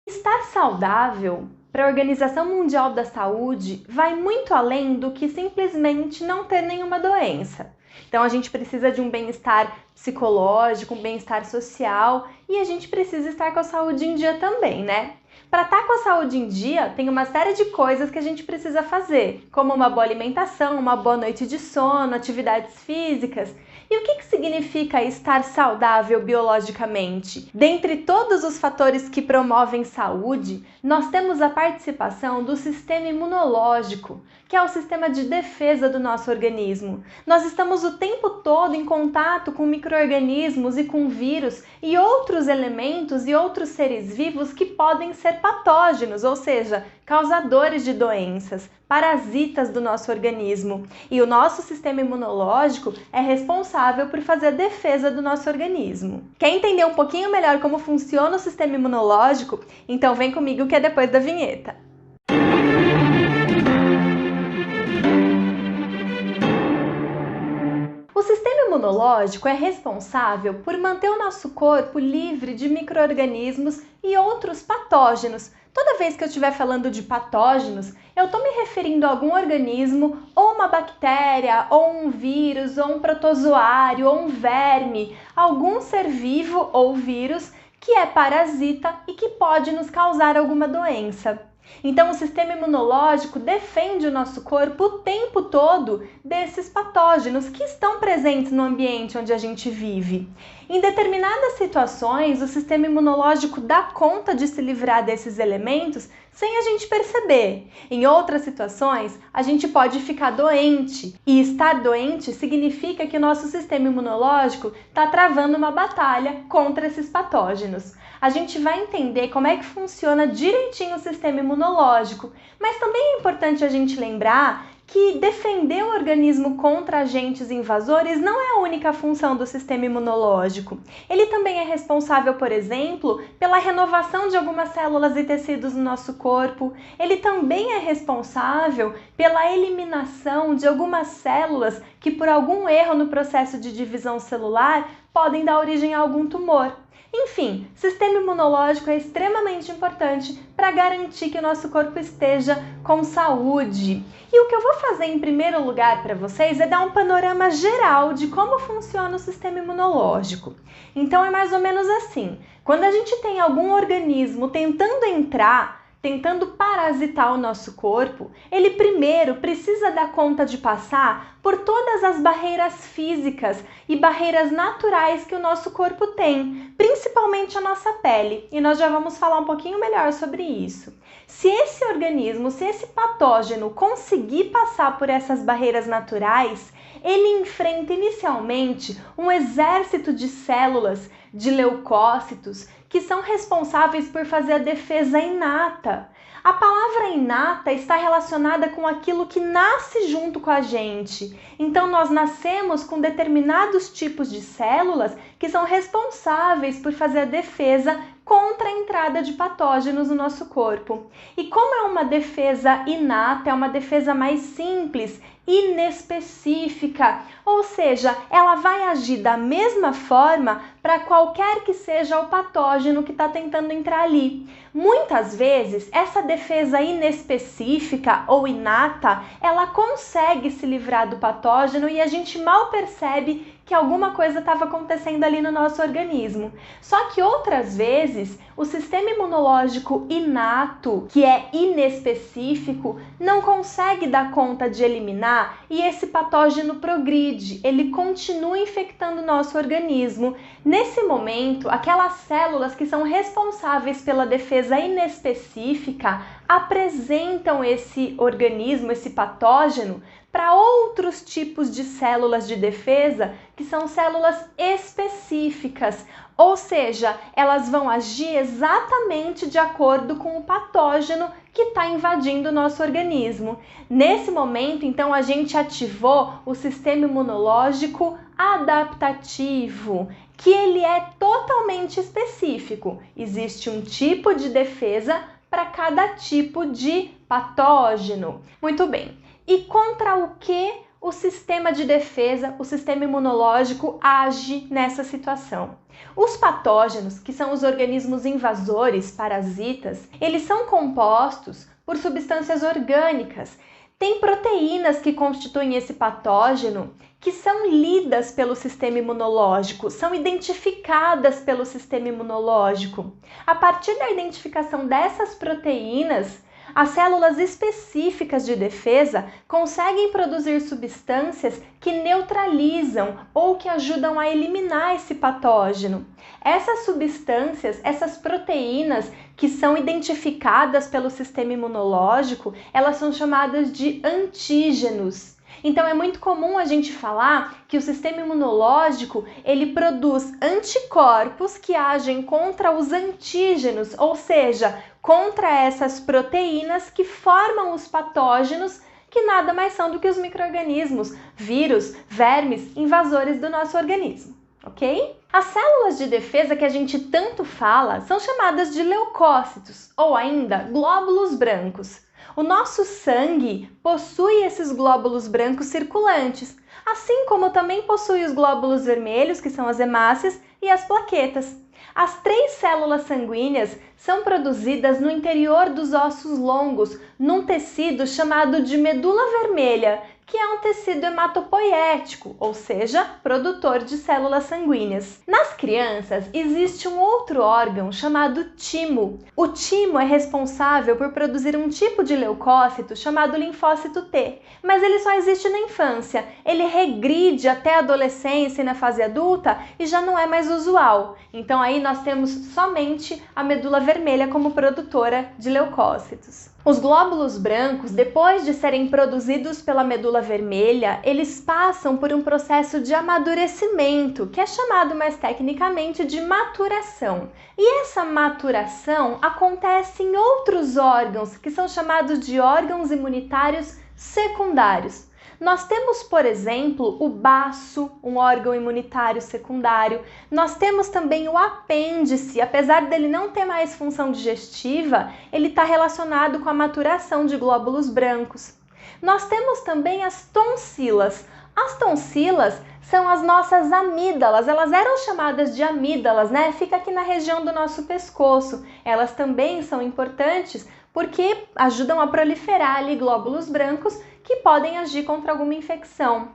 Estar saudável para a Organização Mundial da Saúde vai muito além do que simplesmente não ter nenhuma doença. Então a gente precisa de um bem-estar psicológico, um bem-estar social e a gente precisa estar com a saúde em dia também, né? Para estar com a saúde em dia, tem uma série de coisas que a gente precisa fazer, como uma boa alimentação, uma boa noite de sono, atividades físicas. E o que significa estar saudável biologicamente? Dentre todos os fatores que promovem saúde, nós temos a participação do sistema imunológico, que é o sistema de defesa do nosso organismo. Nós estamos o tempo todo em contato com micro-organismos e com vírus e outros elementos e outros seres vivos que podem ser patógenos, ou seja, causadores de doenças, parasitas do nosso organismo. E o nosso sistema imunológico é responsável por fazer a defesa do nosso organismo. Quer entender um pouquinho melhor como funciona o sistema imunológico? Então vem comigo que é depois da vinheta. O sistema imunológico é responsável por manter o nosso corpo livre de micro-organismos e outros patógenos. Toda vez que eu estiver falando de patógenos, eu estou me referindo a algum organismo, ou uma bactéria, ou um vírus, ou um protozoário, ou um verme, algum ser vivo ou vírus que é parasita e que pode nos causar alguma doença. Então, o sistema imunológico defende o nosso corpo o tempo todo desses patógenos que estão presentes no ambiente onde a gente vive. Em determinadas situações, o sistema imunológico dá conta de se livrar desses elementos sem a gente perceber. Em outras situações, a gente pode ficar doente. E estar doente significa que o nosso sistema imunológico está travando uma batalha contra esses patógenos. A gente vai entender como é que funciona direitinho o sistema imunológico, mas também é importante a gente lembrar que defender o organismo contra agentes invasores não é a única função do sistema imunológico. Ele também é responsável, por exemplo, pela renovação de algumas células e tecidos no nosso corpo. Ele também é responsável pela eliminação de algumas células que, por algum erro no processo de divisão celular, podem dar origem a algum tumor. Enfim, o sistema imunológico é extremamente importante para garantir que o nosso corpo esteja com saúde. E o que eu vou fazer em primeiro lugar para vocês é dar um panorama geral de como funciona o sistema imunológico. Então é mais ou menos assim: quando a gente tem algum organismo tentando parasitar o nosso corpo, ele primeiro precisa dar conta de passar por todas as barreiras físicas e barreiras naturais que o nosso corpo tem, principalmente a nossa pele, e nós já vamos falar um pouquinho melhor sobre isso. Se esse organismo, se esse patógeno conseguir passar por essas barreiras naturais, ele enfrenta inicialmente um exército de células, de leucócitos, que são responsáveis por fazer a defesa inata. A palavra inata está relacionada com aquilo que nasce junto com a gente. Então, nós nascemos com determinados tipos de células que são responsáveis por fazer a defesa contra a entrada de patógenos no nosso corpo. E como é uma defesa inata, é uma defesa mais simples, inespecífica, ou seja, ela vai agir da mesma forma para qualquer que seja o patógeno que está tentando entrar ali. Muitas vezes, essa defesa inespecífica ou inata, ela consegue se livrar do patógeno e a gente mal percebe que alguma coisa estava acontecendo ali no nosso organismo. Só que outras vezes, o sistema imunológico inato, que é inespecífico, não consegue dar conta de eliminar e esse patógeno progride, ele continua infectando o nosso organismo. Nesse momento, aquelas células que são responsáveis pela defesa inespecífica apresentam esse organismo, esse patógeno, para outros tipos de células de defesa, que são células específicas, ou seja, elas vão agir exatamente de acordo com o patógeno que está invadindo o nosso organismo. Nesse momento, então, a gente ativou o sistema imunológico adaptativo, que ele é totalmente específico. Existe um tipo de defesa para cada tipo de patógeno. Muito bem. E contra o que o sistema de defesa, o sistema imunológico age nessa situação? Os patógenos, que são os organismos invasores, parasitas, eles são compostos por substâncias orgânicas. Tem proteínas que constituem esse patógeno que são lidas pelo sistema imunológico, são identificadas pelo sistema imunológico. A partir da identificação dessas proteínas, as células específicas de defesa conseguem produzir substâncias que neutralizam ou que ajudam a eliminar esse patógeno. Essas substâncias, essas proteínas que são identificadas pelo sistema imunológico, elas são chamadas de antígenos. Então é muito comum a gente falar que o sistema imunológico ele produz anticorpos que agem contra os antígenos, ou seja, contra essas proteínas que formam os patógenos, que nada mais são do que os micro-organismos, vírus, vermes, invasores do nosso organismo, ok? As células de defesa que a gente tanto fala são chamadas de leucócitos, ou ainda glóbulos brancos. O nosso sangue possui esses glóbulos brancos circulantes, assim como também possui os glóbulos vermelhos, que são as hemácias, e as plaquetas. As 3 células sanguíneas são produzidas no interior dos ossos longos, num tecido chamado de medula vermelha, que é um tecido hematopoético, ou seja, produtor de células sanguíneas. Nas crianças, existe um outro órgão chamado timo. O timo é responsável por produzir um tipo de leucócito chamado linfócito T, mas ele só existe na infância. Ele regride até a adolescência e na fase adulta e já não é mais usual. Então aí nós temos somente a medula vermelha como produtora de leucócitos. Os glóbulos brancos, depois de serem produzidos pela medula vermelha, eles passam por um processo de amadurecimento, que é chamado mais tecnicamente de maturação. E essa maturação acontece em outros órgãos, que são chamados de órgãos imunitários secundários. Nós temos, por exemplo, o baço, um órgão imunitário secundário. Nós temos também o apêndice, apesar dele não ter mais função digestiva, ele está relacionado com a maturação de glóbulos brancos. Nós temos também as tonsilas. As tonsilas são as nossas amígdalas, elas eram chamadas de amígdalas, né? Fica aqui na região do nosso pescoço. Elas também são importantes porque ajudam a proliferar ali glóbulos brancos que podem agir contra alguma infecção.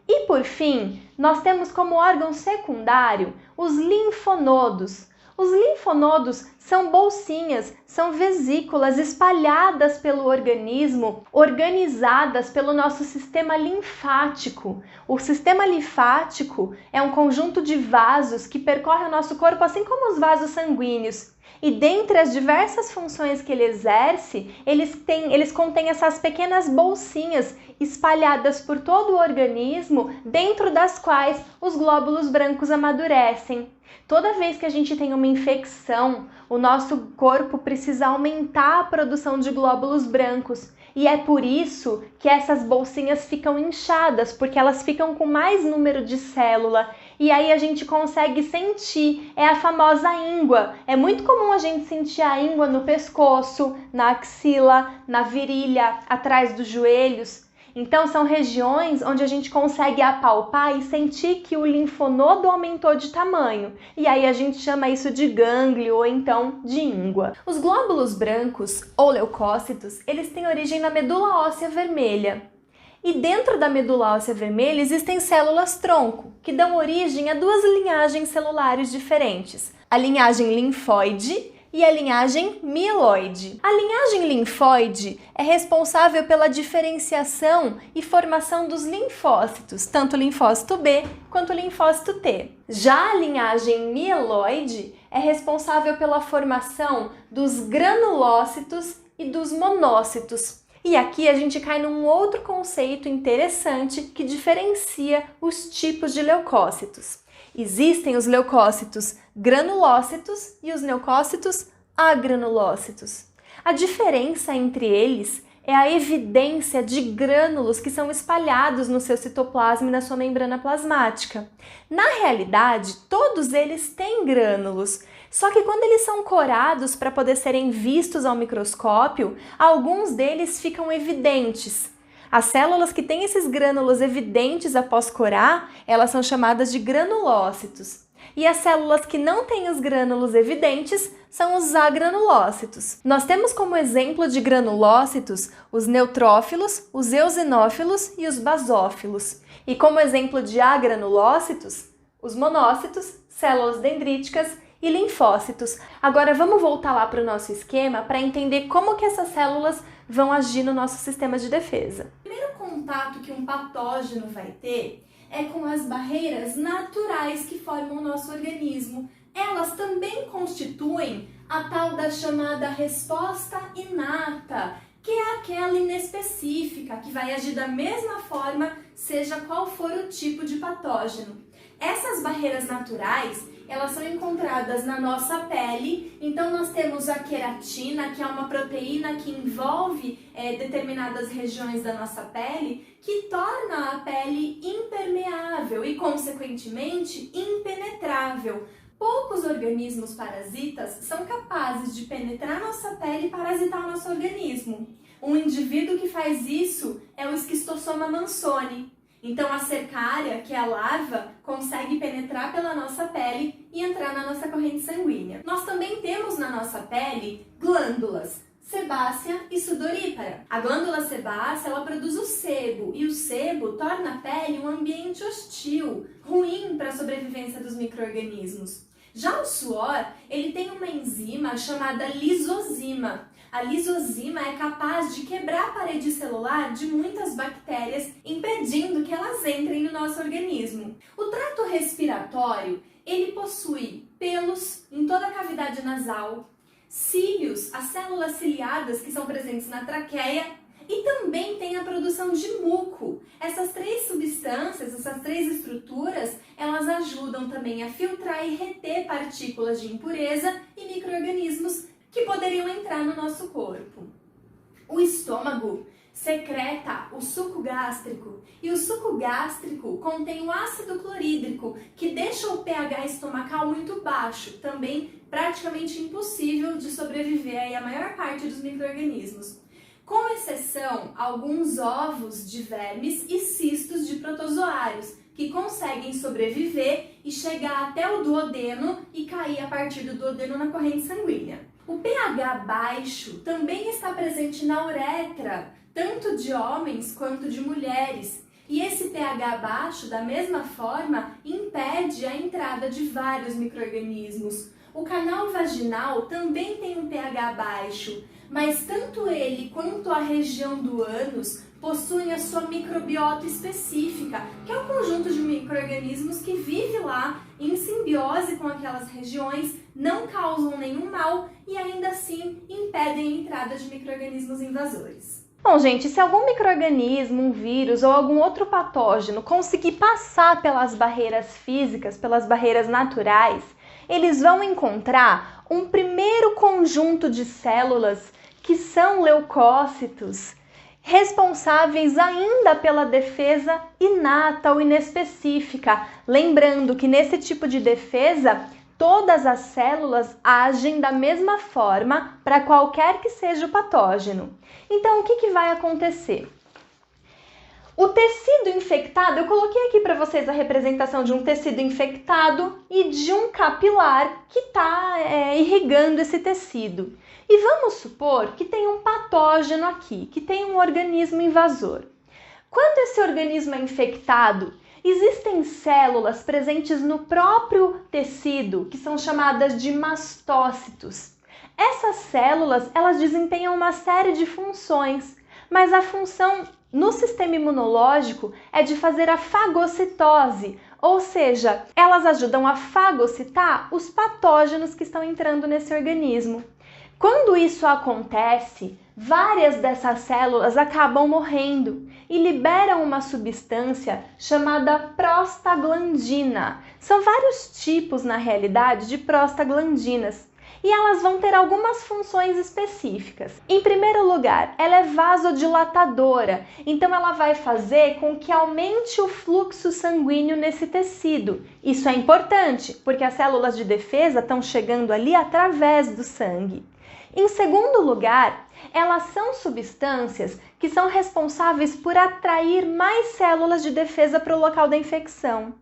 E por fim, nós temos como órgão secundário os linfonodos. Os linfonodos são bolsinhas, são vesículas espalhadas pelo organismo, organizadas pelo nosso sistema linfático. O sistema linfático é um conjunto de vasos que percorre o nosso corpo, assim como os vasos sanguíneos. E dentre as diversas funções que ele exerce, eles contêm essas pequenas bolsinhas espalhadas por todo o organismo, dentro das quais os glóbulos brancos amadurecem. Toda vez que a gente tem uma infecção, o nosso corpo precisa aumentar a produção de glóbulos brancos. E é por isso que essas bolsinhas ficam inchadas, porque elas ficam com mais número de célula. E aí a gente consegue sentir, é a famosa íngua. É muito comum a gente sentir a íngua no pescoço, na axila, na virilha, atrás dos joelhos. Então são regiões onde a gente consegue apalpar e sentir que o linfonodo aumentou de tamanho. E aí a gente chama isso de gânglio ou então de íngua. Os glóbulos brancos ou leucócitos, eles têm origem na medula óssea vermelha. E dentro da medula óssea vermelha existem células-tronco, que dão origem a 2 linhagens celulares diferentes. A linhagem linfóide e a linhagem mieloide. A linhagem linfóide é responsável pela diferenciação e formação dos linfócitos, tanto o linfócito B quanto o linfócito T. Já a linhagem mieloide é responsável pela formação dos granulócitos e dos monócitos. E aqui a gente cai num outro conceito interessante que diferencia os tipos de leucócitos. Existem os leucócitos granulócitos e os leucócitos agranulócitos. A diferença entre eles é a evidência de grânulos que são espalhados no seu citoplasma e na sua membrana plasmática. Na realidade, todos eles têm grânulos, só que quando eles são corados para poder serem vistos ao microscópio, alguns deles ficam evidentes. As células que têm esses grânulos evidentes após corar, elas são chamadas de granulócitos. E as células que não têm os grânulos evidentes são os agranulócitos. Nós temos como exemplo de granulócitos os neutrófilos, os eosinófilos e os basófilos. E como exemplo de agranulócitos, os monócitos, células dendríticas e linfócitos. Agora vamos voltar lá para o nosso esquema para entender como que essas células vão agir no nosso sistema de defesa. O primeiro contato que um patógeno vai ter é com as barreiras naturais que formam o nosso organismo. Elas também constituem a tal da chamada resposta inata, que é aquela inespecífica, que vai agir da mesma forma, seja qual for o tipo de patógeno. Essas barreiras naturais, elas são encontradas na nossa pele, então nós temos a queratina, que é uma proteína que envolve determinadas regiões da nossa pele, que torna a pele impermeável e, consequentemente, impenetrável. Poucos organismos parasitas são capazes de penetrar nossa pele e parasitar o nosso organismo. Um indivíduo que faz isso é o Esquistossoma mansoni. Então, a cercária, que é a larva, consegue penetrar pela nossa pele e entrar na nossa corrente sanguínea. Nós também temos na nossa pele glândulas, sebácea e sudorípara. A glândula sebácea, ela produz o sebo, e o sebo torna a pele um ambiente hostil, ruim para a sobrevivência dos micro-organismos. Já o suor, ele tem uma enzima chamada lisozima. A lisozima é capaz de quebrar a parede celular de muitas bactérias, impedindo que elas entrem no nosso organismo. O trato respiratório, ele possui pelos em toda a cavidade nasal, cílios, as células ciliadas que são presentes na traqueia, e também tem a produção de muco. Essas três substâncias, essas três estruturas, elas ajudam também a filtrar e reter partículas de impureza e micro-organismos que poderiam entrar no nosso corpo. O estômago secreta o suco gástrico, e o suco gástrico contém o ácido clorídrico, que deixa o pH estomacal muito baixo, também praticamente impossível de sobreviver aí a maior parte dos micro-organismos. Com exceção alguns ovos de vermes e cistos de protozoários, que conseguem sobreviver e chegar até o duodeno e cair a partir do duodeno na corrente sanguínea. O pH baixo também está presente na uretra, tanto de homens quanto de mulheres. E esse pH baixo, da mesma forma, impede a entrada de vários micro-organismos. O canal vaginal também tem um pH baixo, mas tanto ele quanto a região do ânus possuem a sua microbiota específica, que é o conjunto de micro-organismos que vive lá em simbiose com aquelas regiões, não causam nenhum mal e ainda assim impedem a entrada de micro-organismos invasores. Bom, gente, se algum micro-organismo, um vírus ou algum outro patógeno conseguir passar pelas barreiras físicas, pelas barreiras naturais, eles vão encontrar um primeiro conjunto de células que são leucócitos, responsáveis ainda pela defesa inata ou inespecífica. Lembrando que nesse tipo de defesa, todas as células agem da mesma forma para qualquer que seja o patógeno. Então, o que vai acontecer? O tecido infectado, eu coloquei aqui para vocês a representação de um tecido infectado e de um capilar que está irrigando esse tecido. E vamos supor que tem um patógeno aqui, que tem um organismo invasor. Quando esse organismo é infectado, existem células presentes no próprio tecido, que são chamadas de mastócitos. Essas células, elas desempenham uma série de funções, mas a função no sistema imunológico é de fazer a fagocitose, ou seja, elas ajudam a fagocitar os patógenos que estão entrando nesse organismo. Quando isso acontece, várias dessas células acabam morrendo e liberam uma substância chamada prostaglandina. São vários tipos, na realidade, de prostaglandinas. E elas vão ter algumas funções específicas. Em primeiro lugar, ela é vasodilatadora, então ela vai fazer com que aumente o fluxo sanguíneo nesse tecido. Isso é importante, porque as células de defesa estão chegando ali através do sangue. Em segundo lugar, elas são substâncias que são responsáveis por atrair mais células de defesa para o local da infecção.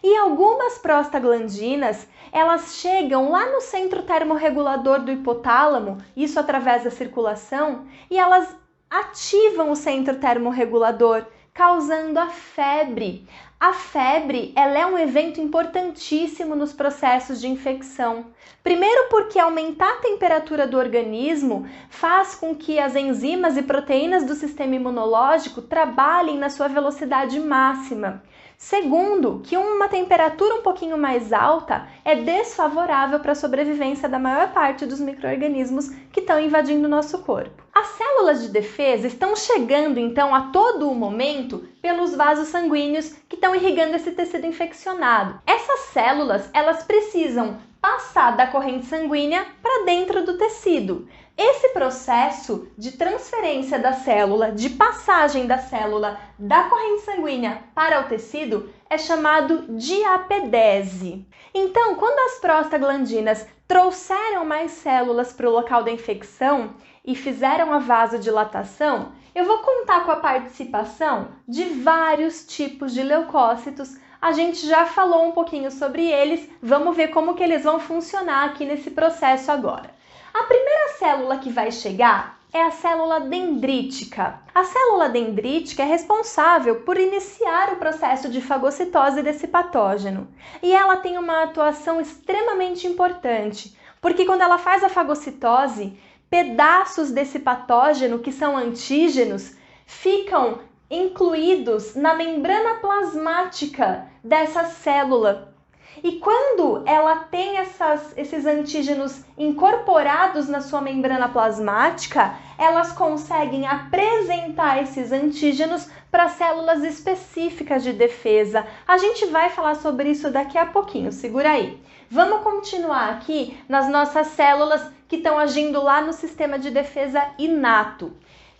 E algumas prostaglandinas, elas chegam lá no centro termorregulador do hipotálamo, isso através da circulação, e elas ativam o centro termorregulador, causando a febre. A febre, ela é um evento importantíssimo nos processos de infecção. Primeiro porque aumentar a temperatura do organismo faz com que as enzimas e proteínas do sistema imunológico trabalhem na sua velocidade máxima. Segundo, que uma temperatura um pouquinho mais alta é desfavorável para a sobrevivência da maior parte dos micro-organismos que estão invadindo o nosso corpo. As células de defesa estão chegando, então, a todo o momento pelos vasos sanguíneos que estão irrigando esse tecido infeccionado. Essas células, elas precisam passar da corrente sanguínea para dentro do tecido. Esse processo de transferência da célula, de passagem da célula da corrente sanguínea para o tecido, é chamado diapedese. Então, quando as prostaglandinas trouxeram mais células para o local da infecção e fizeram a vasodilatação, eu vou contar com a participação de vários tipos de leucócitos. A gente já falou um pouquinho sobre eles, vamos ver como que eles vão funcionar aqui nesse processo agora. A primeira célula que vai chegar é a célula dendrítica. A célula dendrítica é responsável por iniciar o processo de fagocitose desse patógeno. E ela tem uma atuação extremamente importante, porque quando ela faz a fagocitose, pedaços desse patógeno, que são antígenos, ficam incluídos na membrana plasmática dessa célula. E quando ela tem esses antígenos incorporados na sua membrana plasmática, elas conseguem apresentar esses antígenos para células específicas de defesa. A gente vai falar sobre isso daqui a pouquinho, segura aí. Vamos continuar aqui nas nossas células que estão agindo lá no sistema de defesa inato.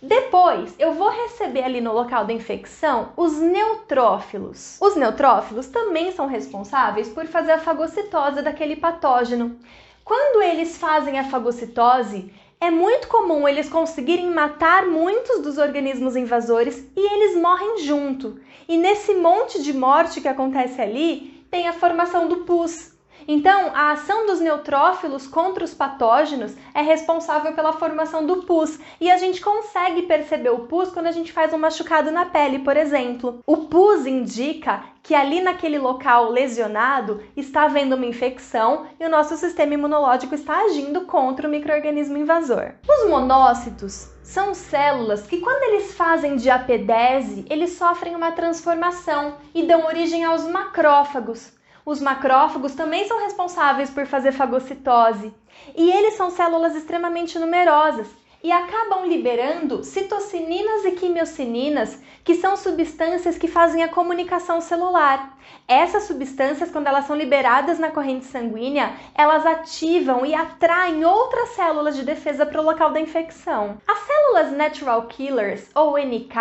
Depois, eu vou receber ali no local da infecção os neutrófilos. Os neutrófilos também são responsáveis por fazer a fagocitose daquele patógeno. Quando eles fazem a fagocitose, é muito comum eles conseguirem matar muitos dos organismos invasores e eles morrem junto. E nesse monte de morte que acontece ali, tem a formação do pus. Então, a ação dos neutrófilos contra os patógenos é responsável pela formação do pus. E a gente consegue perceber o pus quando a gente faz um machucado na pele, por exemplo. O pus indica que ali naquele local lesionado está havendo uma infecção e o nosso sistema imunológico está agindo contra o micro-organismo invasor. Os monócitos são células que, quando eles fazem diapedese, eles sofrem uma transformação e dão origem aos macrófagos. Os macrófagos também são responsáveis por fazer fagocitose e eles são células extremamente numerosas e acabam liberando citocininas e quimiocininas, que são substâncias que fazem a comunicação celular. Essas substâncias, quando elas são liberadas na corrente sanguínea, elas ativam e atraem outras células de defesa para o local da infecção. As células Natural Killers, ou NK,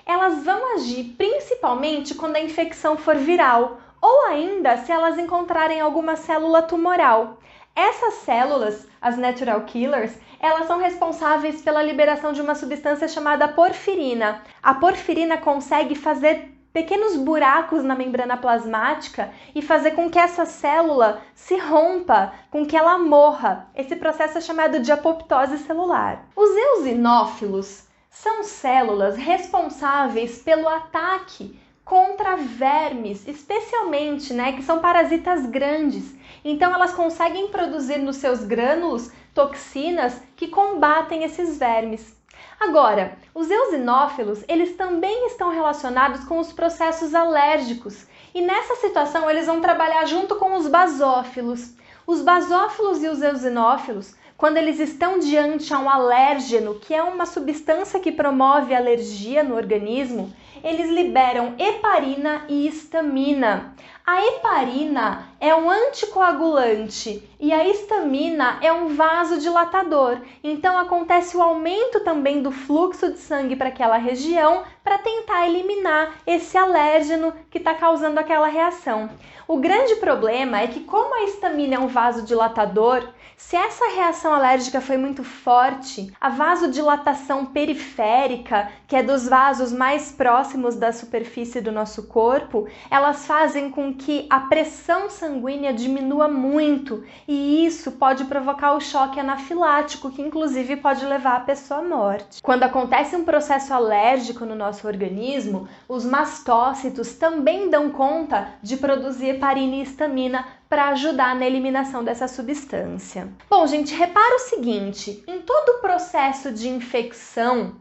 elas vão agir principalmente quando a infecção for viral, ou ainda se elas encontrarem alguma célula tumoral. Essas células, as Natural Killers, elas são responsáveis pela liberação de uma substância chamada porfirina. A porfirina consegue fazer pequenos buracos na membrana plasmática e fazer com que essa célula se rompa, com que ela morra. Esse processo é chamado de apoptose celular. Os eosinófilos são células responsáveis pelo ataque contra vermes, especialmente, que são parasitas grandes. Então, elas conseguem produzir nos seus grânulos toxinas que combatem esses vermes. Agora, os eosinófilos, eles também estão relacionados com os processos alérgicos. E nessa situação, eles vão trabalhar junto com os basófilos. Os basófilos e os eosinófilos, quando eles estão diante a um alérgeno, que é uma substância que promove alergia no organismo, eles liberam heparina e histamina. A heparina é um anticoagulante e a histamina é um vasodilatador. Então acontece o aumento também do fluxo de sangue para aquela região para tentar eliminar esse alérgeno que está causando aquela reação. O grande problema é que, como a histamina é um vasodilatador, se essa reação alérgica foi muito forte, a vasodilatação periférica, que é dos vasos mais próximos da superfície do nosso corpo, elas fazem com que a pressão sanguínea diminua muito e isso pode provocar o choque anafilático, que inclusive pode levar a pessoa à morte. Quando acontece um processo alérgico no nosso organismo, os mastócitos também dão conta de produzir heparina e histamina para ajudar na eliminação dessa substância. Bom, gente, repara o seguinte, em todo o processo de infecção,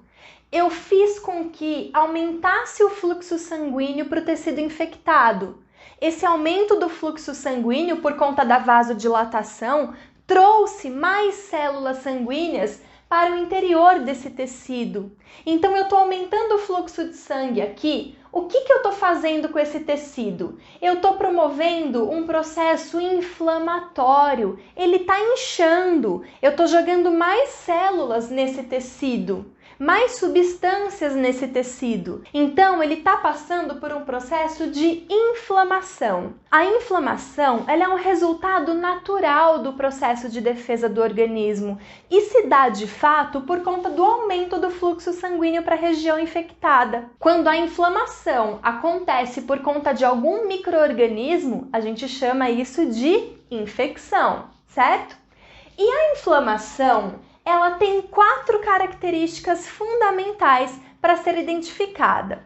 eu fiz com que aumentasse o fluxo sanguíneo para o tecido infectado. Esse aumento do fluxo sanguíneo por conta da vasodilatação trouxe mais células sanguíneas para o interior desse tecido. Então eu estou aumentando o fluxo de sangue aqui. O que eu estou fazendo com esse tecido? Eu estou promovendo um processo inflamatório. Ele está inchando. Eu estou jogando mais células nesse tecido, mais substâncias nesse tecido. Então, ele está passando por um processo de inflamação. A inflamação, ela é um resultado natural do processo de defesa do organismo e se dá, de fato, por conta do aumento do fluxo sanguíneo para a região infectada. Quando a inflamação acontece por conta de algum micro-organismo, a gente chama isso de infecção, certo? E a inflamação, ela tem 4 características fundamentais para ser identificada.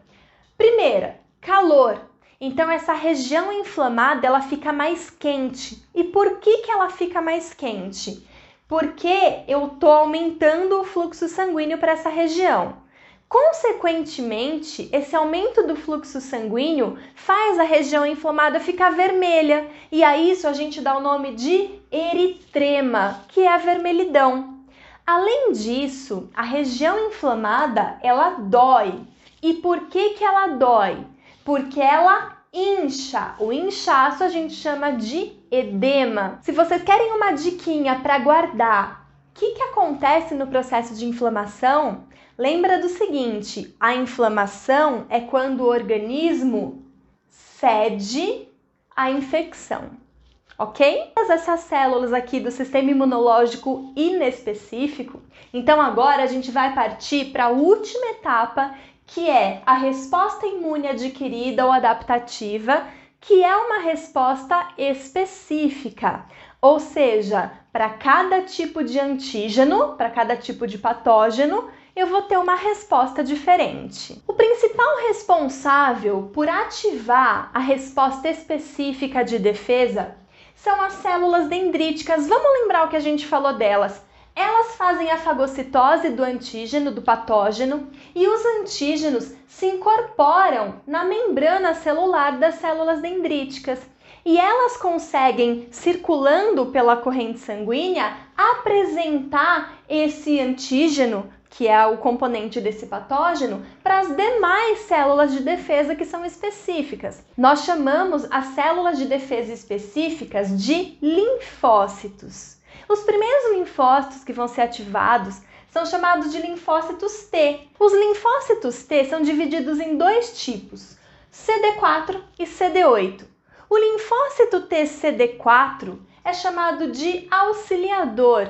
Primeira, calor. Então essa região inflamada, ela fica mais quente. E por que ela fica mais quente? Porque eu estou aumentando o fluxo sanguíneo para essa região. Consequentemente, esse aumento do fluxo sanguíneo faz a região inflamada ficar vermelha. E a isso a gente dá o nome de eritrema, que é a vermelhidão. Além disso, a região inflamada, ela dói. E por que ela dói? Porque ela incha. O inchaço a gente chama de edema. Se vocês querem uma diquinha para guardar o que acontece no processo de inflamação, lembra do seguinte, a inflamação é quando o organismo cede à infecção. Ok? Essas células aqui do sistema imunológico inespecífico, então agora a gente vai partir para a última etapa, que é a resposta imune adquirida ou adaptativa, que é uma resposta específica, ou seja, para cada tipo de antígeno, para cada tipo de patógeno, eu vou ter uma resposta diferente. O principal responsável por ativar a resposta específica de defesa são as células dendríticas. Vamos lembrar o que a gente falou delas. Elas fazem a fagocitose do antígeno, do patógeno, e os antígenos se incorporam na membrana celular das células dendríticas. E elas conseguem, circulando pela corrente sanguínea, apresentar esse antígeno, que é o componente desse patógeno, para as demais células de defesa que são específicas. Nós chamamos as células de defesa específicas de linfócitos. Os primeiros linfócitos que vão ser ativados são chamados de linfócitos T. Os linfócitos T são divididos em 2 tipos, CD4 e CD8. O linfócito TCD4 é chamado de auxiliador.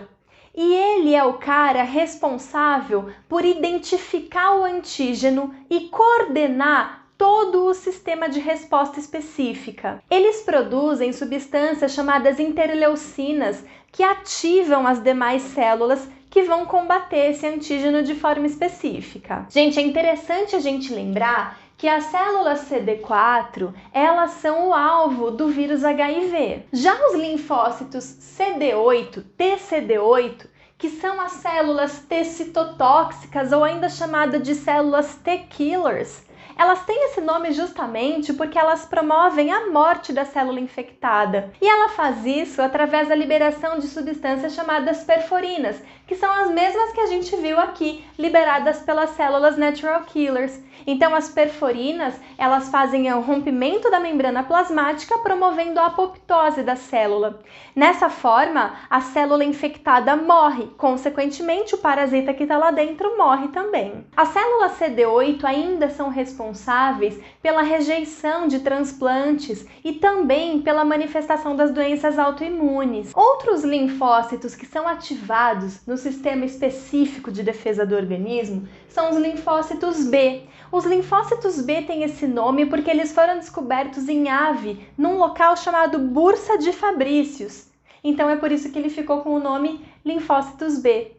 E ele é o cara responsável por identificar o antígeno e coordenar todo o sistema de resposta específica. Eles produzem substâncias chamadas interleucinas que ativam as demais células que vão combater esse antígeno de forma específica. Gente, é interessante a gente lembrar que as células CD4, elas são o alvo do vírus HIV. Já os linfócitos CD8, TCD8, que são as células T citotóxicas ou ainda chamada de células T-killers, elas têm esse nome justamente porque elas promovem a morte da célula infectada. E ela faz isso através da liberação de substâncias chamadas perforinas, que são as mesmas que a gente viu aqui, liberadas pelas células natural killers. Então, as perforinas, elas fazem o rompimento da membrana plasmática, promovendo a apoptose da célula. Nessa forma, a célula infectada morre, consequentemente, o parasita que está lá dentro morre também. As células CD8 ainda são responsáveis pela rejeição de transplantes e também pela manifestação das doenças autoimunes. Outros linfócitos que são ativados no sistema específico de defesa do organismo são os linfócitos B. Os linfócitos B têm esse nome porque eles foram descobertos em ave, num local chamado Bursa de Fabricius. Então é por isso que ele ficou com o nome linfócitos B.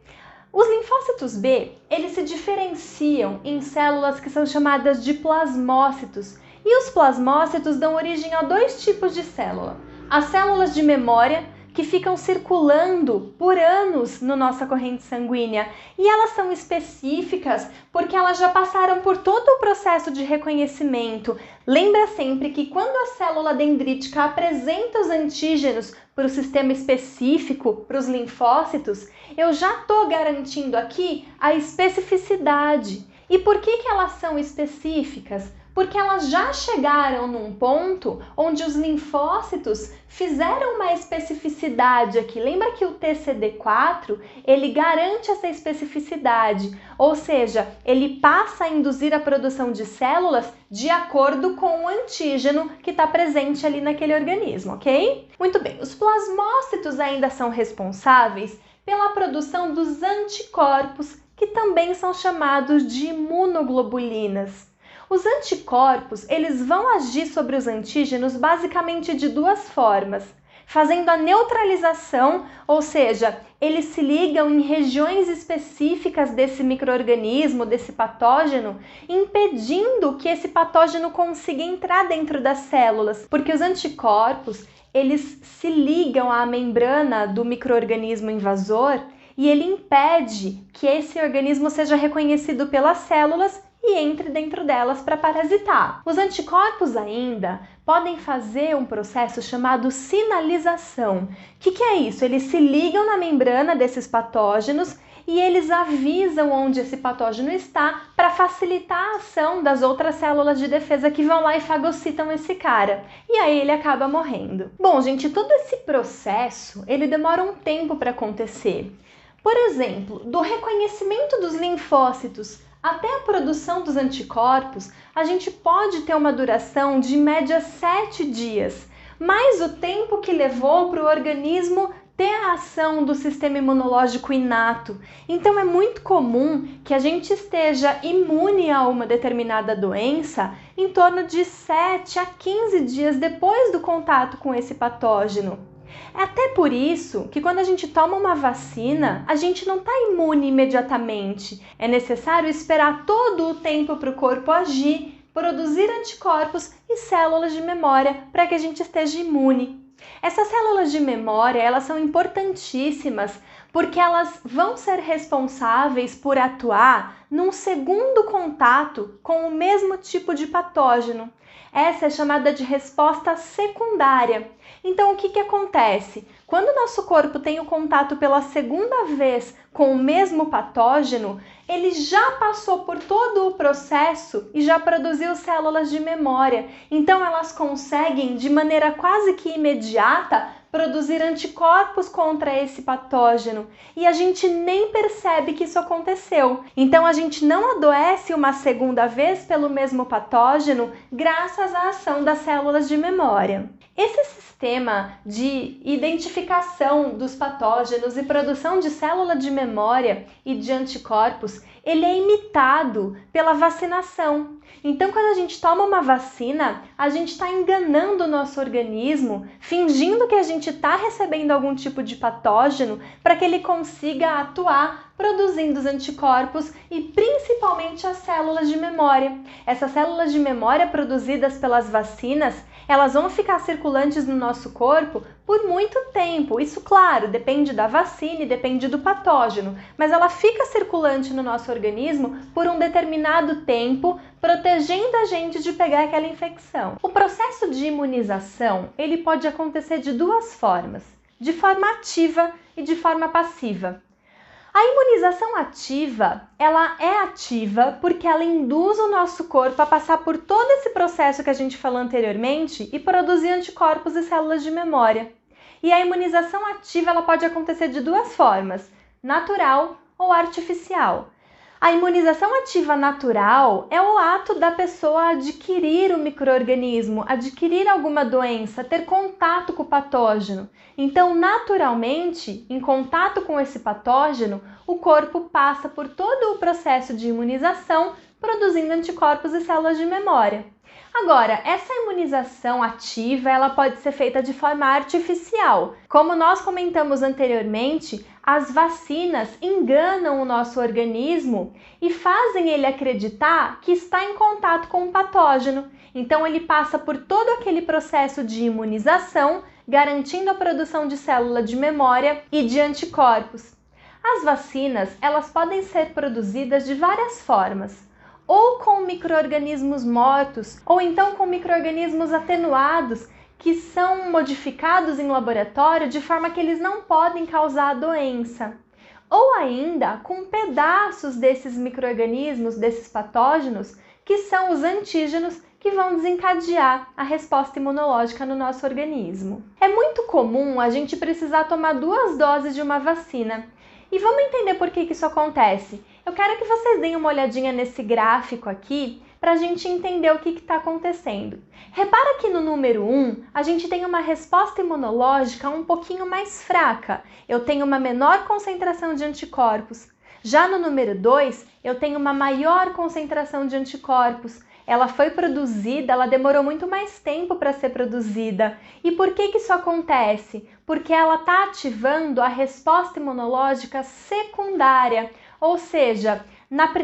Os linfócitos B, eles se diferenciam em células que são chamadas de plasmócitos. E os plasmócitos dão origem a dois tipos de célula. As células de memória, que ficam circulando por anos na nossa corrente sanguínea. E elas são específicas porque elas já passaram por todo o processo de reconhecimento. Lembra sempre que quando a célula dendrítica apresenta os antígenos para o sistema específico, para os linfócitos, eu já estou garantindo aqui a especificidade. E por que elas são específicas? Porque elas já chegaram num ponto onde os linfócitos fizeram uma especificidade aqui. Lembra que o TCD4, ele garante essa especificidade, ou seja, ele passa a induzir a produção de células de acordo com o antígeno que está presente ali naquele organismo, ok? Muito bem, os plasmócitos ainda são responsáveis pela produção dos anticorpos, que também são chamados de imunoglobulinas. Os anticorpos, eles vão agir sobre os antígenos basicamente de duas formas, fazendo a neutralização, ou seja, eles se ligam em regiões específicas desse micro-organismo, desse patógeno, impedindo que esse patógeno consiga entrar dentro das células, porque os anticorpos, eles se ligam à membrana do micro-organismo invasor e ele impede que esse organismo seja reconhecido pelas células e entre dentro delas para parasitar. Os anticorpos ainda podem fazer um processo chamado sinalização. O que é isso? Eles se ligam na membrana desses patógenos e eles avisam onde esse patógeno está para facilitar a ação das outras células de defesa que vão lá e fagocitam esse cara. E aí ele acaba morrendo. Bom, gente, todo esse processo, ele demora um tempo para acontecer. Por exemplo, do reconhecimento dos linfócitos até a produção dos anticorpos, a gente pode ter uma duração de média 7 dias, mais o tempo que levou para o organismo ter a ação do sistema imunológico inato. Então é muito comum que a gente esteja imune a uma determinada doença em torno de 7 a 15 dias depois do contato com esse patógeno. É até por isso que quando a gente toma uma vacina, a gente não está imune imediatamente. É necessário esperar todo o tempo para o corpo agir, produzir anticorpos e células de memória para que a gente esteja imune. Essas células de memória, elas são importantíssimas porque elas vão ser responsáveis por atuar num segundo contato com o mesmo tipo de patógeno. Essa é chamada de resposta secundária. Então, o que acontece? Quando o nosso corpo tem o contato pela segunda vez com o mesmo patógeno, ele já passou por todo o processo e já produziu células de memória. Então, elas conseguem, de maneira quase que imediata, produzir anticorpos contra esse patógeno. E a gente nem percebe que isso aconteceu. Então, a gente não adoece uma segunda vez pelo mesmo patógeno graças à ação das células de memória. Esse sistema de identificação dos patógenos e produção de célula de memória e de anticorpos, ele é imitado pela vacinação. Então, quando a gente toma uma vacina, a gente está enganando o nosso organismo, fingindo que a gente está recebendo algum tipo de patógeno para que ele consiga atuar produzindo os anticorpos e principalmente as células de memória. Essas células de memória produzidas pelas vacinas, elas vão ficar circulantes no nosso corpo por muito tempo. Isso, claro, depende da vacina e depende do patógeno, mas ela fica circulante no nosso organismo por um determinado tempo, protegendo a gente de pegar aquela infecção. O processo de imunização, ele pode acontecer de duas formas, de forma ativa e de forma passiva. A imunização ativa, ela é ativa porque ela induz o nosso corpo a passar por todo esse processo que a gente falou anteriormente e produzir anticorpos e células de memória. E a imunização ativa ela pode acontecer de duas formas, natural ou artificial. A imunização ativa natural é o ato da pessoa adquirir o micro-organismo, adquirir alguma doença, ter contato com o patógeno. Então, naturalmente, em contato com esse patógeno, o corpo passa por todo o processo de imunização, produzindo anticorpos e células de memória. Agora, essa imunização ativa ela pode ser feita de forma artificial. Como nós comentamos anteriormente, as vacinas enganam o nosso organismo e fazem ele acreditar que está em contato com um patógeno. Então, ele passa por todo aquele processo de imunização, garantindo a produção de célula de memória e de anticorpos. As vacinas, elas podem ser produzidas de várias formas. Ou com micro-organismos mortos, ou então com micro-organismos atenuados, que são modificados em laboratório de forma que eles não podem causar a doença. Ou ainda com pedaços desses micro-organismos, desses patógenos, que são os antígenos que vão desencadear a resposta imunológica no nosso organismo. É muito comum a gente precisar tomar 2 doses de uma vacina. E vamos entender por que isso acontece. Eu quero que vocês deem uma olhadinha nesse gráfico aqui para a gente entender o que está acontecendo. Repara que no número 1, a gente tem uma resposta imunológica um pouquinho mais fraca. Eu tenho uma menor concentração de anticorpos. Já no número 2, eu tenho uma maior concentração de anticorpos. Ela foi produzida, ela demorou muito mais tempo para ser produzida. E por que isso acontece? Porque ela está ativando a resposta imunológica secundária. Ou seja,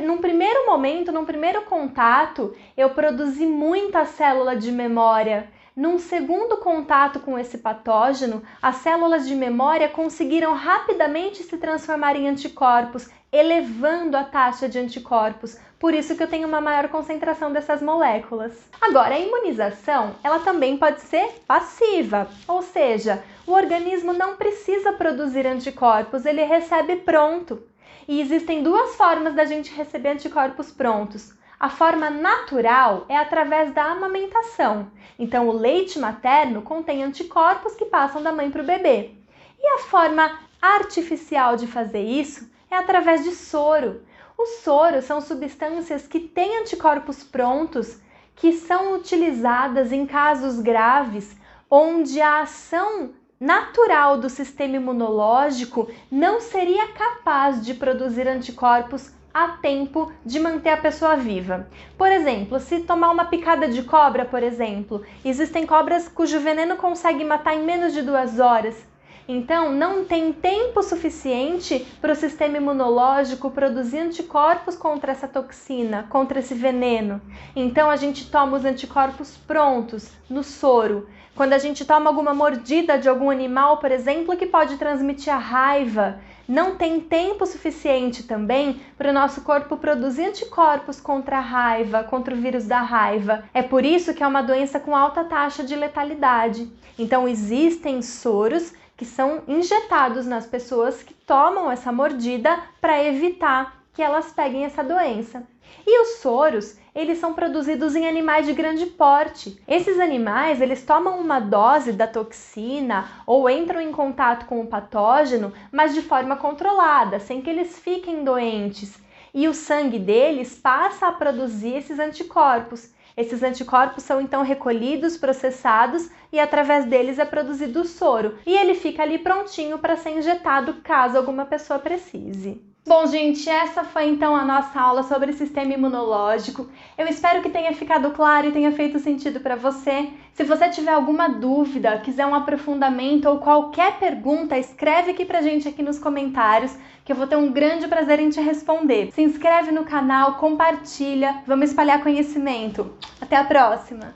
num primeiro momento, num primeiro contato, eu produzi muita célula de memória. Num segundo contato com esse patógeno, as células de memória conseguiram rapidamente se transformar em anticorpos, elevando a taxa de anticorpos. Por isso que eu tenho uma maior concentração dessas moléculas. Agora, a imunização, ela também pode ser passiva, ou seja, o organismo não precisa produzir anticorpos, ele recebe pronto. E existem 2 formas da gente receber anticorpos prontos. A forma natural é através da amamentação. Então, o leite materno contém anticorpos que passam da mãe para o bebê. E a forma artificial de fazer isso é através de soro. Os soros são substâncias que têm anticorpos prontos, que são utilizadas em casos graves, onde a ação natural do sistema imunológico não seria capaz de produzir anticorpos a tempo de manter a pessoa viva. Por exemplo, se tomar uma picada de cobra, por exemplo, existem cobras cujo veneno consegue matar em menos de 2 horas. Então, não tem tempo suficiente para o sistema imunológico produzir anticorpos contra essa toxina, contra esse veneno. Então, a gente toma os anticorpos prontos no soro. Quando a gente toma alguma mordida de algum animal, por exemplo, que pode transmitir a raiva, não tem tempo suficiente também para o nosso corpo produzir anticorpos contra a raiva, contra o vírus da raiva. É por isso que é uma doença com alta taxa de letalidade. Então, existem soros que são injetados nas pessoas que tomam essa mordida para evitar que elas peguem essa doença. E os soros, eles são produzidos em animais de grande porte. Esses animais, eles tomam uma dose da toxina ou entram em contato com o patógeno, mas de forma controlada, sem que eles fiquem doentes. E o sangue deles passa a produzir esses anticorpos. Esses anticorpos são então recolhidos, processados e através deles é produzido o soro. E ele fica ali prontinho para ser injetado caso alguma pessoa precise. Bom, gente, essa foi então a nossa aula sobre sistema imunológico. Eu espero que tenha ficado claro e tenha feito sentido para você. Se você tiver alguma dúvida, quiser um aprofundamento ou qualquer pergunta, escreve aqui pra gente aqui nos comentários, que eu vou ter um grande prazer em te responder. Se inscreve no canal, compartilha, vamos espalhar conhecimento. Até a próxima!